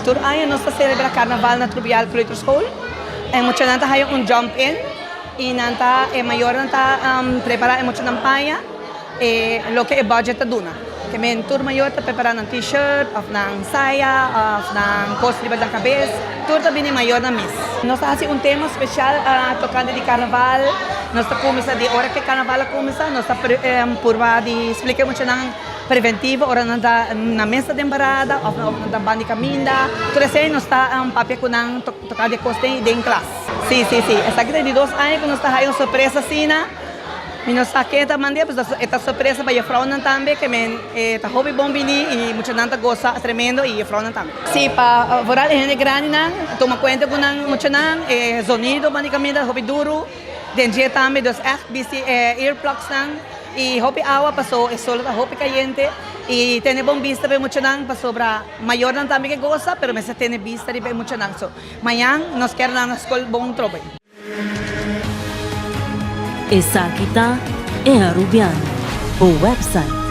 tur ayo nos celebra carnaval na Trubial Collector School. Mucho nanta hayo un jump in. E nanta mayor nanta prepara mucho nampaya. Lo que é budget ta duna. Que men tour maior ta prepara ng t-shirt, of ng saya, of ng post libad ng cabez. Tour ta bini maior na miss. Nós hasi un tema special tocando de carnaval. Nós ta kumisa di ora que carnaval kumisa, nós ta purva di explica mucho ng preventivo, ora na mesa de embarada, of na bandi caminda. Tudo assim nós ta papel ko ng tocar de coste de em classe. Sim. Essa aqui de 2 anos que nós ta hayo surpresa sina. Minus saketa mandi, pues esta sorpresa para Frau también que men ta hobby bombini y mucha nanta goza tremendo y Frau también. Sí, para vorar gente grande nan, toma cuenta con nan mucho nan sonido manicamente hobby duro, dengue también dos echt busy earplugs nan y hobby agua pasó es solo hobby caliente y tiene bom vista pe mucho nan pasó para mayor nan también que goza, pero me se tiene vista y pe mucho nan so. Mañana nos queda nan escola bom trobe. Essa aqui tá é a Rubiano, o website